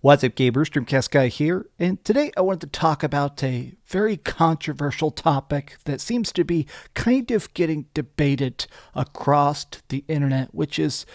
What's up, gamers? DreamcastGuy here, and today I wanted to talk about a very controversial topic that seems to be kind of getting debated across the internet, which is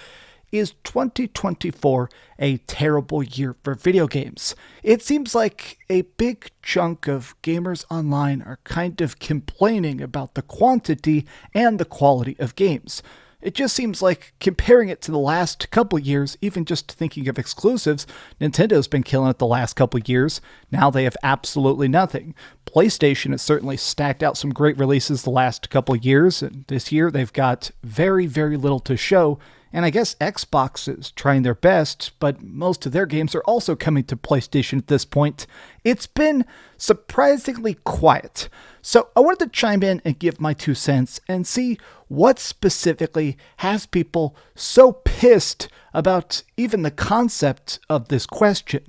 2024 a terrible year for video games? It seems like a big chunk of gamers online are kind of complaining about the quantity and the quality of games. It just seems like, comparing it to the last couple years, even just thinking of exclusives, Nintendo's been killing it the last couple years. Now they have absolutely nothing. PlayStation has certainly stacked out some great releases the last couple years, and this year they've got very, very little to show. And I guess Xbox is trying their best, but most of their games are also coming to PlayStation at this point. It's been surprisingly quiet. So I wanted to chime in and give my 2 cents and see what specifically has people so pissed about even the concept of this question.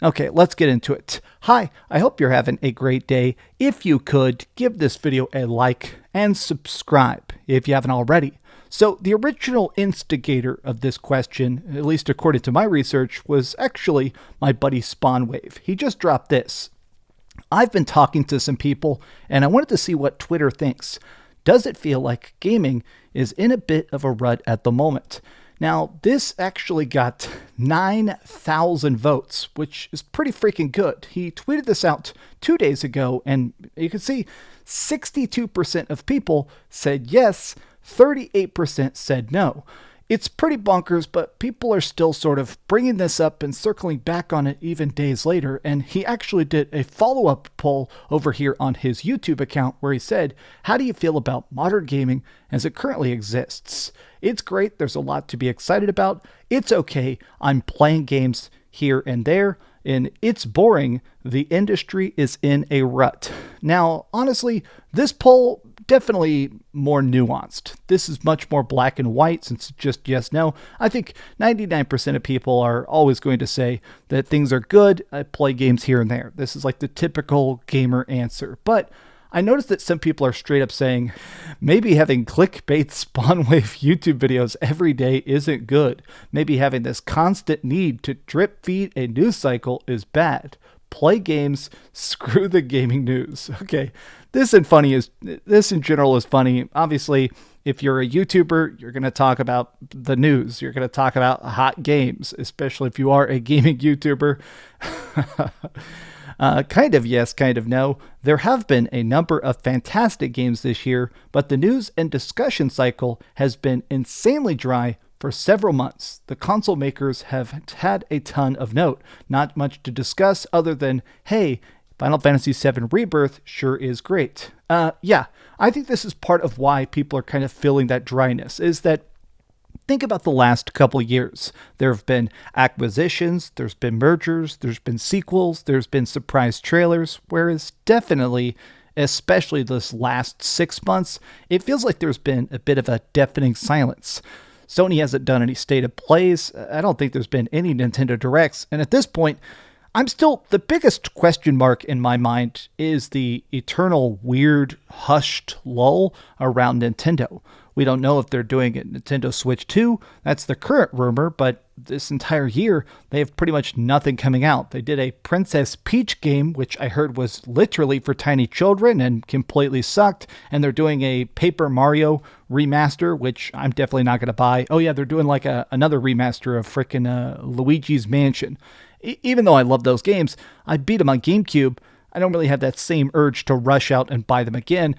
Okay, let's get into it. Hi, I hope you're having a great day. If you could, give this video a like and subscribe if you haven't already. So the original instigator of this question, at least according to my research, was actually my buddy Spawnwave. He just dropped this. I've been talking to some people, and I wanted to see what Twitter thinks. Does it feel like gaming is in a bit of a rut at the moment? Now, this actually got 9,000 votes, which is pretty freaking good. He tweeted this out 2 days ago, and you can see 62% of people said yes, 38% said no. It's pretty bonkers, but people are still sort of bringing this up and circling back on it even days later. And he actually did a follow-up poll over here on his YouTube account where he said, how do you feel about modern gaming as it currently exists? It's great. There's a lot to be excited about. It's okay. I'm playing games here and there, and it's boring. The industry is in a rut. Now, honestly, this poll definitely more nuanced. This is much more black and white since it's just yes, no. I think 99% of people are always going to say that things are good. I play games here and there. This is like the typical gamer answer. But I noticed that some people are straight up saying maybe having clickbait Spawnwave YouTube videos every day isn't good. Maybe having this constant need to drip feed a news cycle is bad. Play games, screw the gaming news. Okay, this in general is funny. Obviously, if you're a YouTuber, you're going to talk about the news. You're going to talk about hot games, especially if you are a gaming YouTuber. Kind of yes, kind of no. There have been a number of fantastic games this year, but the news and discussion cycle has been insanely dry for several months. The console makers have had a ton of note. Not much to discuss other than, hey, Final Fantasy VII Rebirth sure is great. Yeah, I think this is part of why people are kind of feeling that dryness, is that think about the last couple years. There have been acquisitions, there's been mergers, there's been sequels, there's been surprise trailers, whereas definitely, especially this last 6 months, it feels like there's been a bit of a deafening silence. Sony hasn't done any state of plays. I don't think there's been any Nintendo Directs. And at this point, the biggest question mark in my mind is the eternal weird hushed lull around Nintendo. We don't know if they're doing a Nintendo Switch 2. That's the current rumor, but this entire year, they have pretty much nothing coming out. They did a Princess Peach game, which I heard was literally for tiny children and completely sucked. And they're doing a Paper Mario remaster, which I'm definitely not going to buy. Oh yeah, they're doing like another remaster of frickin' Luigi's Mansion. Even though I love those games, I beat them on GameCube. I don't really have that same urge to rush out and buy them again.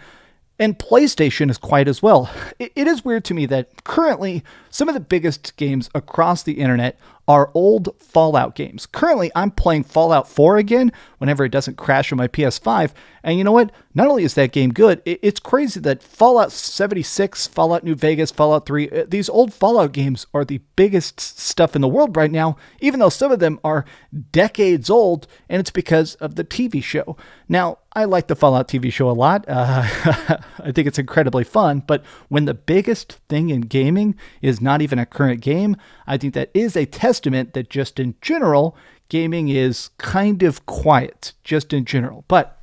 And PlayStation is quiet as well. It is weird to me that currently some of the biggest games across the internet are old Fallout games. Currently, I'm playing Fallout 4 again whenever it doesn't crash on my PS5. And you know what? Not only is that game good, it's crazy that Fallout 76, Fallout New Vegas, Fallout 3, these old Fallout games are the biggest stuff in the world right now, even though some of them are decades old, and it's because of the TV show. Now, I like the Fallout TV show a lot. I think it's incredibly fun, but when the biggest thing in gaming is not even a current game, I think that is a testament that just in general, gaming is kind of quiet, just in general. But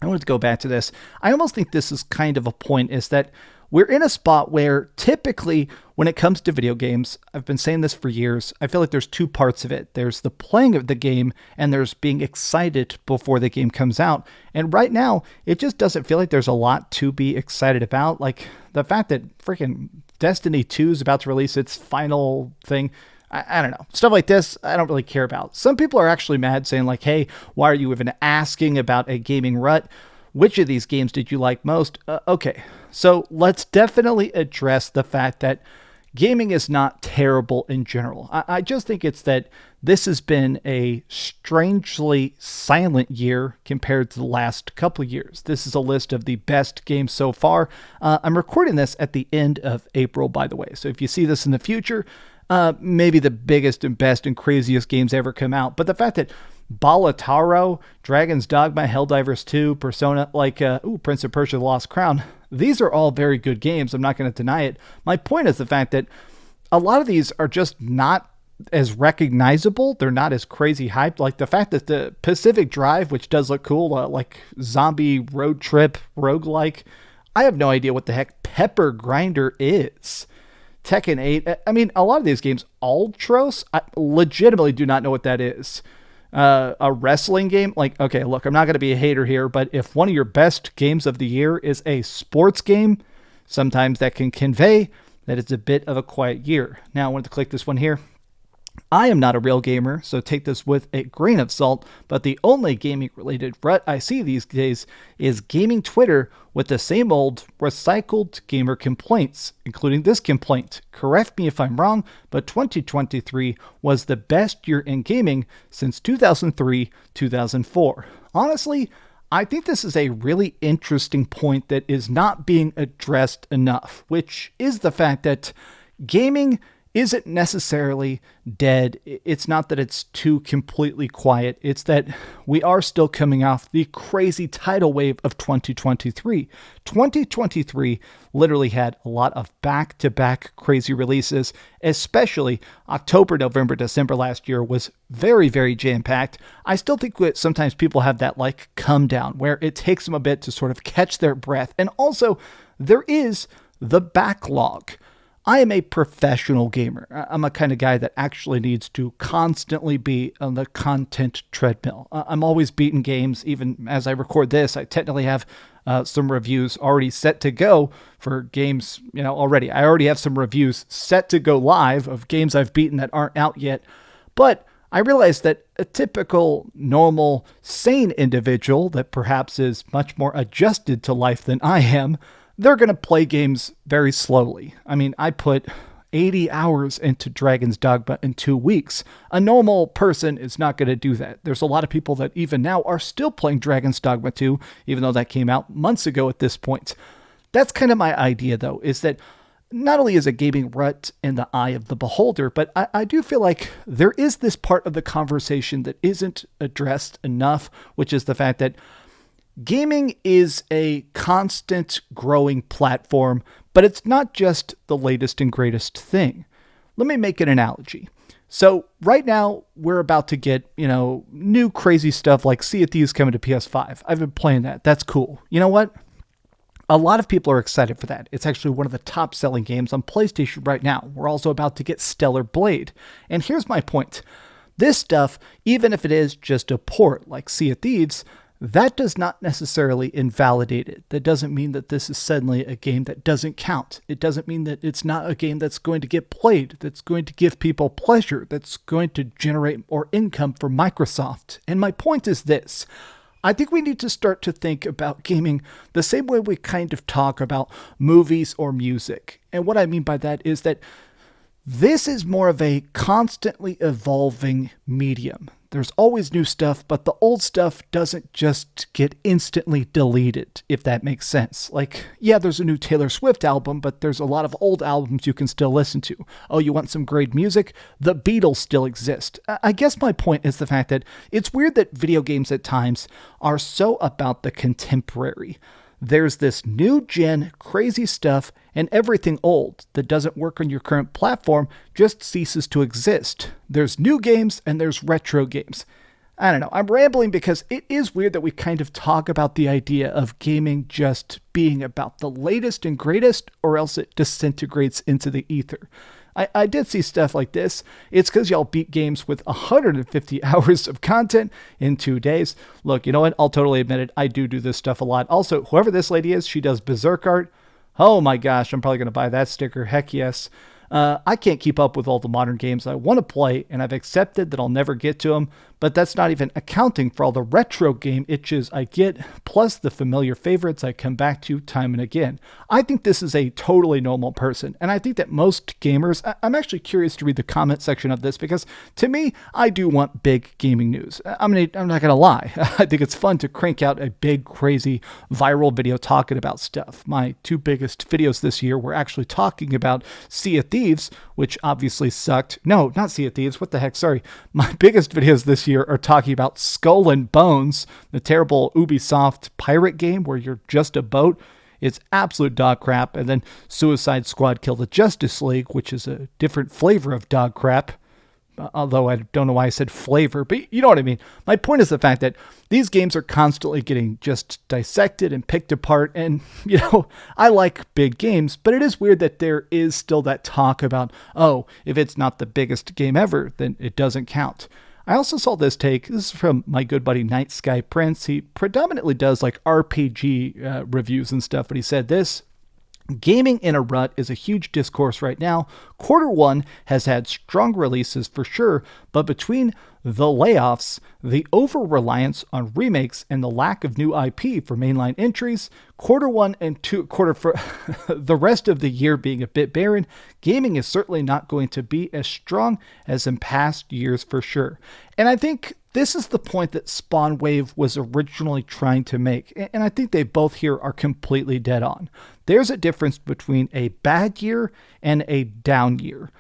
I wanted to go back to this. I almost think this is kind of a point, is that we're in a spot where typically when it comes to video games, I've been saying this for years, I feel like there's two parts of it. There's the playing of the game and there's being excited before the game comes out. And right now, it just doesn't feel like there's a lot to be excited about. Like the fact that freaking Destiny 2 is about to release its final thing. I don't know. Stuff like this, I don't really care about. Some people are actually mad saying like, hey, why are you even asking about a gaming rut? Which of these games did you like most? Okay, so let's definitely address the fact that gaming is not terrible in general. I just think it's that this has been a strangely silent year compared to the last couple of years. This is a list of the best games so far. I'm recording this at the end of April, by the way. So if you see this in the future, maybe the biggest and best and craziest games ever come out. But the fact that Balataro, Dragon's Dogma, Helldivers 2, Persona, Prince of Persia: The Lost Crown. These are all very good games. I'm not going to deny it. My point is the fact that a lot of these are just not as recognizable. They're not as crazy hyped. Like the fact that the Pacific Drive, which does look cool, like zombie road trip roguelike. I have no idea what the heck Pepper Grinder is. Tekken 8. I mean, a lot of these games, Ultros, I legitimately do not know what that is. A wrestling game, like, okay, look, I'm not going to be a hater here, but if one of your best games of the year is a sports game, sometimes that can convey that it's a bit of a quiet year. Now I wanted to click this one here. I am not a real gamer, so take this with a grain of salt, but the only gaming-related rut I see these days is gaming Twitter with the same old recycled gamer complaints, including this complaint. Correct me if I'm wrong, but 2023 was the best year in gaming since 2003-2004. Honestly, I think this is a really interesting point that is not being addressed enough, which is the fact that gaming isn't necessarily dead. It's not that it's too completely quiet. It's that we are still coming off the crazy tidal wave of 2023. 2023 literally had a lot of back-to-back crazy releases, especially October, November, December last year was very, very jam-packed. I still think that sometimes people have that like come down where it takes them a bit to sort of catch their breath. And also there is the backlog. I am a professional gamer. I'm a kind of guy that actually needs to constantly be on the content treadmill. I'm always beating games. Even as I record this, I technically have some reviews already set to go for games, already. I already have some reviews set to go live of games I've beaten that aren't out yet. But I realize that a typical, normal, sane individual that perhaps is much more adjusted to life than I am, they're going to play games very slowly. I mean, I put 80 hours into Dragon's Dogma in 2 weeks. A normal person is not going to do that. There's a lot of people that even now are still playing Dragon's Dogma 2, even though that came out months ago at this point. That's kind of my idea, though, is that not only is a gaming rut in the eye of the beholder, but I do feel like there is this part of the conversation that isn't addressed enough, which is the fact that gaming is a constant growing platform, but it's not just the latest and greatest thing. Let me make an analogy. So right now we're about to get, new crazy stuff like Sea of Thieves coming to PS5. I've been playing that. That's cool. You know what? A lot of people are excited for that. It's actually one of the top selling games on PlayStation right now. We're also about to get Stellar Blade. And here's my point. This stuff, even if it is just a port like Sea of Thieves, that does not necessarily invalidate it. That doesn't mean that this is suddenly a game that doesn't count. It doesn't mean that it's not a game that's going to get played, that's going to give people pleasure, that's going to generate more income for Microsoft. And my point is this. I think we need to start to think about gaming the same way we kind of talk about movies or music. And what I mean by that is that this is more of a constantly evolving medium. There's always new stuff, but the old stuff doesn't just get instantly deleted, if that makes sense. Like, yeah, there's a new Taylor Swift album, but there's a lot of old albums you can still listen to. Oh, you want some great music? The Beatles still exist. I guess my point is the fact that it's weird that video games at times are so about the contemporary. There's this new gen crazy stuff, and everything old that doesn't work on your current platform just ceases to exist. There's new games and there's retro games. I don't know. I'm rambling because it is weird that we kind of talk about the idea of gaming just being about the latest and greatest, or else it disintegrates into the ether. I did see stuff like this. It's because y'all beat games with 150 hours of content in 2 days. Look, you know what? I'll totally admit it. I do this stuff a lot. Also, whoever this lady is, she does Berserk art. Oh my gosh, I'm probably going to buy that sticker. Heck yes. I can't keep up with all the modern games I want to play, and I've accepted that I'll never get to them, but that's not even accounting for all the retro game itches I get, plus the familiar favorites I come back to time and again. I think this is a totally normal person, and I think that most gamers, I'm actually curious to read the comment section of this, because to me, I do want big gaming news. I'm not going to lie. I think it's fun to crank out a big, crazy, viral video talking about stuff. My 2 biggest videos this year were actually talking about Sea of Thieves, which obviously sucked. No, not Sea of Thieves. What the heck? Sorry. My biggest videos this year are talking about Skull and Bones, the terrible Ubisoft pirate game where you're just a boat. It's absolute dog crap. And then Suicide Squad Kill the Justice League, which is a different flavor of dog crap. Although I don't know why I said flavor, but you know what I mean. My point is the fact that these games are constantly getting just dissected and picked apart. And, you know, I like big games, but it is weird that there is still that talk about, oh, if it's not the biggest game ever, then it doesn't count. I also saw this take. This is from my good buddy Night Sky Prince. He predominantly does like RPG reviews and stuff, but he said this: gaming in a rut is a huge discourse right now. Q1 has had strong releases for sure, but between the layoffs, the over-reliance on remakes, and the lack of new IP for mainline entries, Q1 and quarter for the rest of the year being a bit barren, gaming is certainly not going to be as strong as in past years for sure. And I think this is the point that Spawn Wave was originally trying to make, and I think they both here are completely dead on. There's a difference between a bad year and a down year.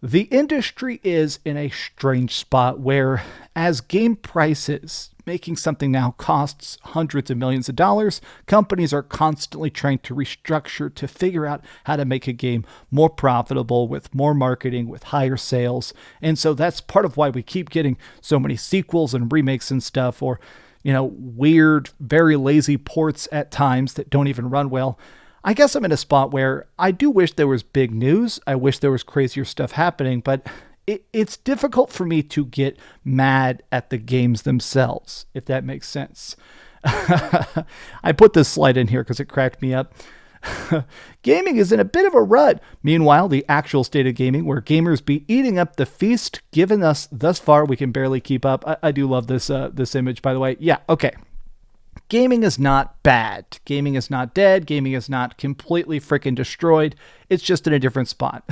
The industry is in a strange spot where, as game prices, making something now costs hundreds of millions of dollars, companies are constantly trying to restructure to figure out how to make a game more profitable with more marketing, with higher sales. And so that's part of why we keep getting so many sequels and remakes and stuff, or, you know, weird, very lazy ports at times that don't even run well. I guess I'm in a spot where I do wish there was big news. I wish there was crazier stuff happening, but it's difficult for me to get mad at the games themselves, if that makes sense. I put this slide in here because it cracked me up. Gaming is in a bit of a rut. Meanwhile, the actual state of gaming, where gamers be eating up the feast given us thus far, we can barely keep up. I do love this image, by the way. Yeah, okay. Gaming is not bad. Gaming is not dead. Gaming is not completely freaking destroyed. It's just in a different spot.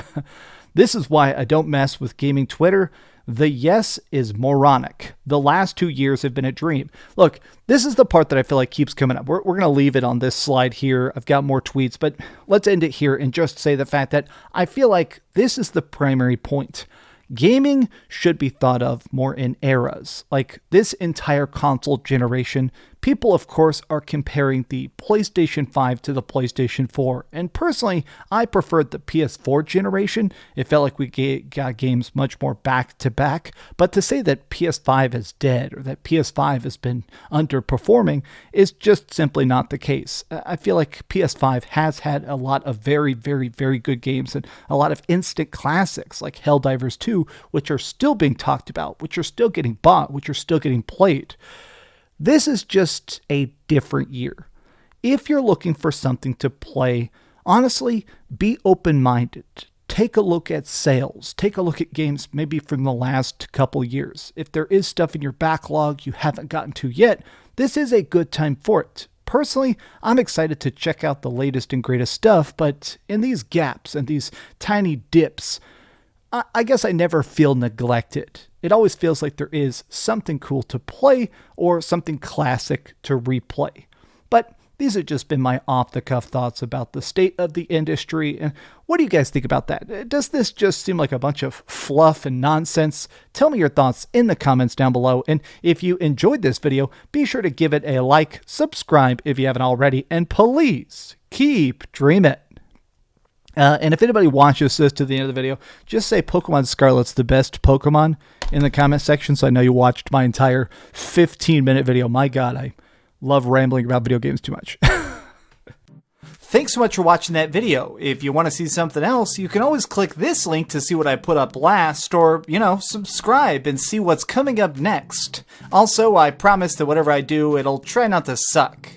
This is why I don't mess with gaming Twitter. The yes is moronic. The last 2 years have been a dream. Look, this is the part that I feel like keeps coming up. We're going to leave it on this slide here. I've got more tweets, but let's end it here and just say the fact that I feel like this is the primary point. Gaming should be thought of more in eras. Like this entire console generation, people, of course, are comparing the PlayStation 5 to the PlayStation 4. And personally, I preferred the PS4 generation. It felt like we got games much more back to back. But to say that PS5 is dead or that PS5 has been underperforming is just simply not the case. I feel like PS5 has had a lot of very, very, very good games and a lot of instant classics like Helldivers 2, which are still being talked about, which are still getting bought, which are still getting played. This is just a different year. If you're looking for something to play, honestly, be open-minded. Take a look at sales. Take a look at games maybe from the last couple years. If there is stuff in your backlog you haven't gotten to yet, this is a good time for it. Personally, I'm excited to check out the latest and greatest stuff, but in these gaps and these tiny dips, I guess I never feel neglected. It always feels like there is something cool to play or something classic to replay. But these have just been my off-the-cuff thoughts about the state of the industry. And what do you guys think about that? Does this just seem like a bunch of fluff and nonsense? Tell me your thoughts in the comments down below. And if you enjoyed this video, be sure to give it a like, subscribe if you haven't already, and please keep dreaming. And if anybody watches this to the end of the video, just say Pokemon Scarlet's the best Pokemon, in the comment section so I know you watched my entire 15-minute video. My God, I love rambling about video games too much. Thanks so much for watching that video. If you want to see something else, you can always click this link to see what I put up last, or, subscribe and see what's coming up next. Also, I promise that whatever I do, it'll try not to suck.